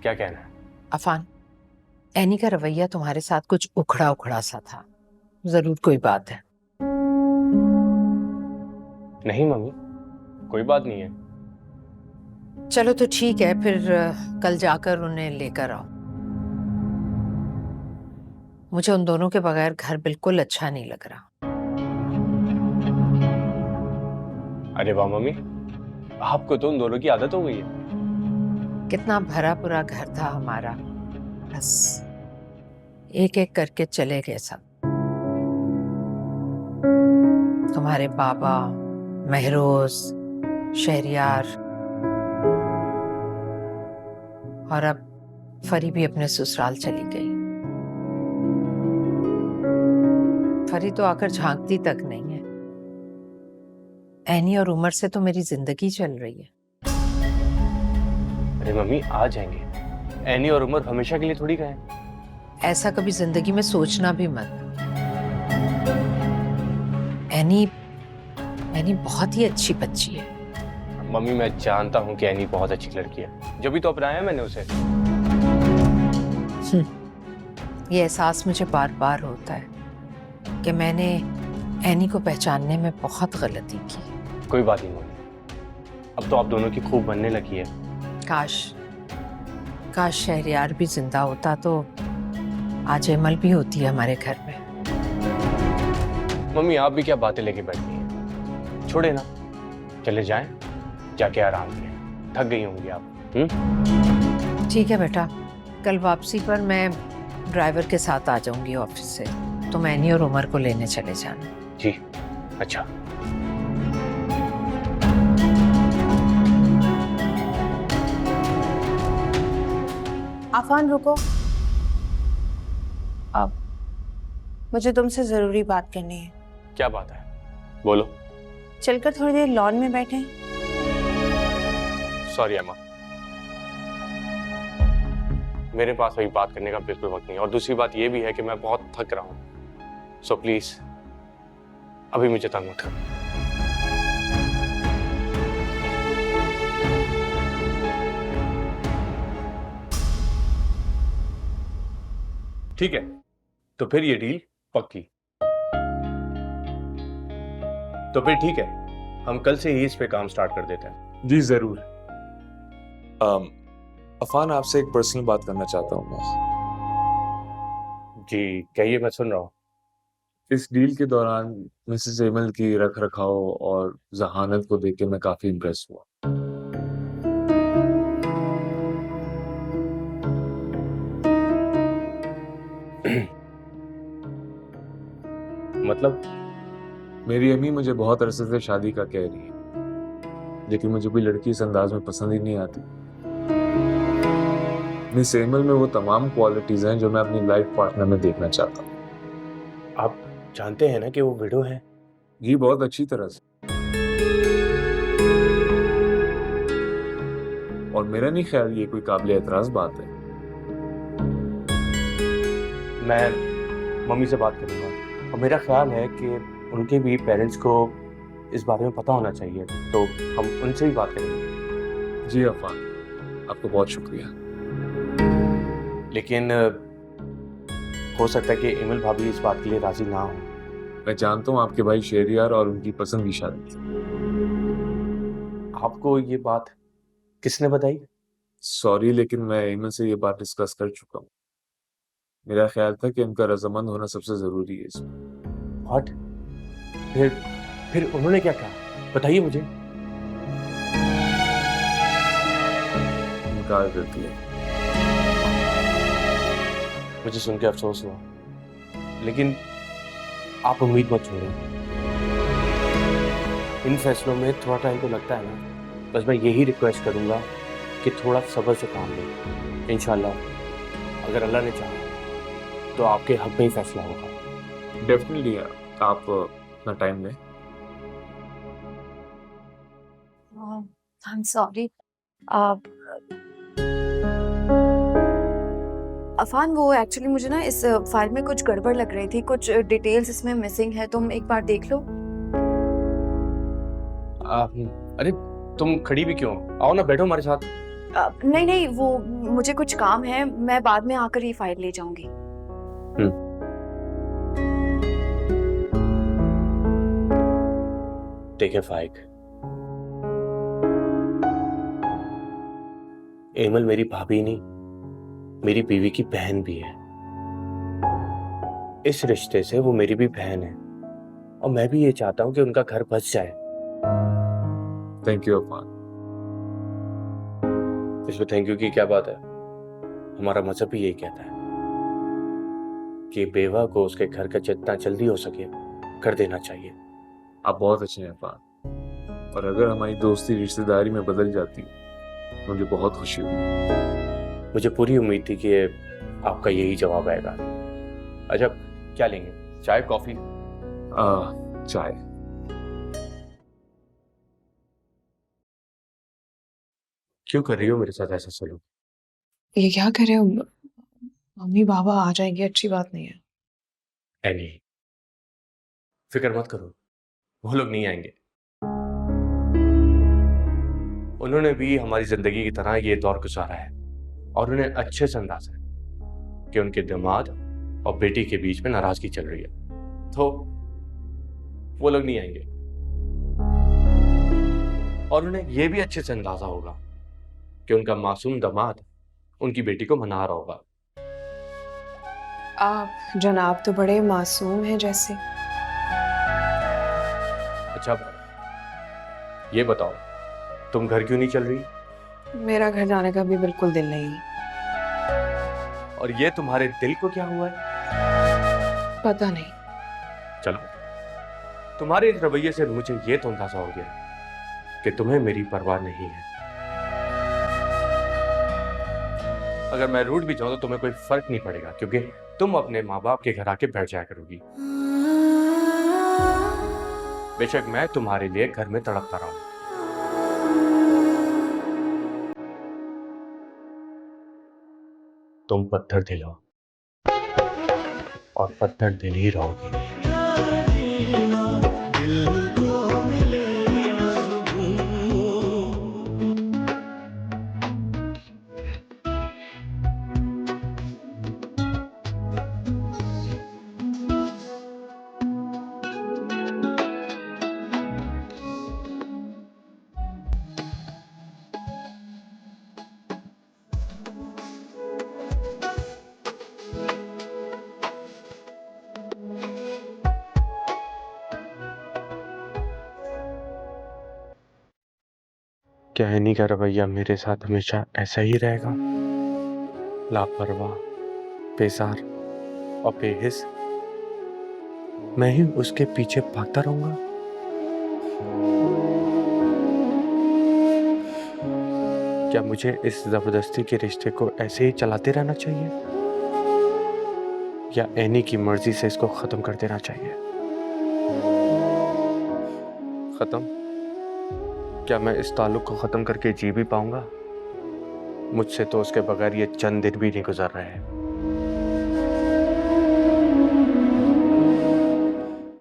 क्या कहना है? अफान, एनी का रवैया तुम्हारे साथ कुछ उखड़ा उखड़ा सा था। जरूर कोई बात है। नहीं मम्मी, कोई बात नहीं है। चलो तो ठीक है, फिर कल जाकर उन्हें लेकर आओ। मुझे उन दोनों के बगैर घर बिल्कुल अच्छा नहीं लग रहा। अरे वाह मम्मी, आपको तो उन दोनों की आदत हो गई है। कितना भरा पूरा घर था हमारा, बस एक एक करके चले गए सब। तुम्हारे बाबा, महरोज, शहरियार, और अब फरी भी अपने ससुराल चली गई। फरी तो आकर झांकती तक नहीं है। एनी और उमर से तो मेरी जिंदगी चल रही है। अरे मम्मी, आ जाएंगे। एनी और उमर हमेशा के लिए थोड़ी गए। ऐसा कभी जिंदगी में सोचना भी मत। एनी एनी बहुत ही अच्छी बच्ची है। मम्मी, मैं जानता हूँ कि एनी बहुत अच्छी लड़की है, जब भी तो अपनाया मैंने उसे। ये एहसास मुझे बार बार होता है कि मैंने एनी को पहचानने में बहुत गलती की। कोई बात नहीं मम्मी, अब तो आप दोनों की खूब बनने लगी है। काश काश शहरियार भी जिंदा होता तो आज एमल भी होती है हमारे घर में। मम्मी, आप भी क्या बातें लेके बैठी हैं? छोड़े ना, चले जाएं, जाके आराम करें। थक गई होंगी आप। ठीक है बेटा, कल वापसी पर मैं ड्राइवर के साथ आ जाऊंगी ऑफिस से। तुम एनी और उमर को लेने चले जाना। जी, अच्छा। आफान रुको, अब मुझे तुमसे जरूरी बात करनी है। क्या बात है? बोलो। चलकर थोड़ी देर लॉन में बैठे। सॉरी अम्मा, मेरे पास अभी बात करने का बिल्कुल वक्त नहीं है, और दूसरी बात यह भी है कि मैं बहुत थक रहा हूं। सो प्लीज अभी मुझे तंग मत करो। ठीक है, तो फिर ये डील पक्की। तो फिर ठीक है, हम कल से ही इस पे काम स्टार्ट कर देते हैं। जी जरूर। अफान, आपसे एक पर्सनल बात करना चाहता हूँ मैं। जी कहिए, मैं सुन रहा हूँ। इस डील के दौरान मिसेस एमल की रख रखाव और जहानत को देख के मैं काफी इम्प्रेस हुआ। मतलब? मेरी अम्मी मुझे बहुत अरसे से शादी का कह रही है, लेकिन मुझे कोई लड़की इस अंदाज में पसंद ही नहीं आती। मिस एमल में वो तमाम क्वालिटीज हैं जो मैं अपनी लाइफ पार्टनर में देखना चाहता हूँ। आप जानते हैं ना कि वो विडो है? जी, बहुत अच्छी तरह से। और मेरा नहीं ख्याल ये कोई काबिल एतराज बात है। मैं मम्मी से बात करूंगा, और मेरा ख्याल है कि उनके भी पेरेंट्स को इस बारे में पता होना चाहिए, तो हम उनसे भी बात करेंगे। जी अफान, आपको बहुत शुक्रिया। लेकिन हो सकता है कि इमल भाभी इस बात के लिए राजी ना हो। मैं जानता हूँ आपके भाई शहरियार और उनकी पसंद की शादी थी। आपको ये बात किसने बताई? सॉरी, लेकिन मैं एमन से ये बात डिस्कस कर चुका हूँ। मेरा ख्याल था कि इनका रजामंद होना सबसे जरूरी है इसमें। व्हाट? फिर उन्होंने क्या कहा, बताइए मुझे। इनकार कर दिया। मुझे सुन के अफसोस हुआ, लेकिन आप उम्मीद मत छोड़ें। इन फैसलों में थोड़ा टाइम तो लगता है ना। बस मैं यही रिक्वेस्ट करूंगा कि थोड़ा सब्र से काम लें। इंशाल्लाह अगर अल्लाह ने चाहा तो आपके हक में ही फैसला होगा। डेफिनेटली, आप अपना टाइम लें। I am sorry. अफान, वो एक्चुअली मुझे ना इस फाइल में कुछ गड़बड़ लग रही थी, कुछ डिटेल्स इसमें मिसिंग है। तुम एक बार देख लो। अरे तुम खड़ी भी क्यों? आओ ना, बैठो हमारे साथ। नहीं नहीं, वो मुझे कुछ काम है, मैं बाद में आकर ये फाइल ले जाऊंगी। ठीक है फाइक, एमल मेरी भाभी नहीं, मेरी बीवी की बहन भी है। इस रिश्ते से वो मेरी भी बहन है और मैं भी ये चाहता हूं कि उनका घर बच जाए। Thank you Afan. इसमें थैंक यू की क्या बात है? हमारा मजहब भी यही कहता है कि बेवा को उसके घर का जितना जल्दी हो सके कर देना चाहिए। आप बहुत अच्छे हैं अफान, और अगर हमारी दोस्ती रिश्तेदारी में बदल जाती तो मुझे बहुत खुशी होगी। मुझे पूरी उम्मीद थी कि आपका यही जवाब आएगा। अच्छा, क्या लेंगे, चाय कॉफी? चाय। क्यों कर रही हो मेरे साथ ऐसा सलूक? ये क्या कर रहे हो? मम्मी बाबा आ जाएंगे, अच्छी बात नहीं है। एनी, फिक्र मत करो, वो लोग नहीं आएंगे। उन्होंने भी हमारी जिंदगी की तरह ये दौर गुजारा है और उन्हें अच्छे से अंदाजा है कि उनके दामाद और बेटी के बीच में नाराजगी चल रही है, तो वो लोग नहीं आएंगे। और उन्हें यह भी अच्छे से अंदाजा होगा कि उनका मासूम दामाद उनकी बेटी को मना रहा होगा। आप जनाब तो बड़े मासूम हैं जैसे। अच्छा, ये बताओ, तुम घर क्यों नहीं चल रही? मेरा घर जाने का भी बिल्कुल दिल नहीं। और ये तुम्हारे दिल को क्या हुआ है? पता नहीं। चलो, तुम्हारे इस रवैये से मुझे ये तो अंदाजा हो गया कि तुम्हें मेरी परवाह नहीं है। अगर मैं रूठ भी जाऊं तो तुम्हें कोई फर्क नहीं पड़ेगा, क्योंकि तुम अपने माँ बाप के घर आके बैठ जाया करोगी। बेशक मैं तुम्हारे लिए घर में तड़पता रहूं। तुम पत्थर दिल हो और पत्थर दिल ही रहोगी। क्या एनी का रवैया मेरे साथ हमेशा ऐसा ही रहेगा? लापरवाह, बेजार और बेहिस मैं ही उसके पीछे भागता रहूंगा? क्या मुझे इस जबरदस्ती के रिश्ते को ऐसे ही चलाते रहना चाहिए, या एनी की मर्जी से इसको खत्म कर देना चाहिए? खत्म? क्या मैं इस ताल्लुक को खत्म करके जी भी पाऊंगा? मुझसे तो उसके बगैर ये चंद दिन भी नहीं गुजर रहे हैं।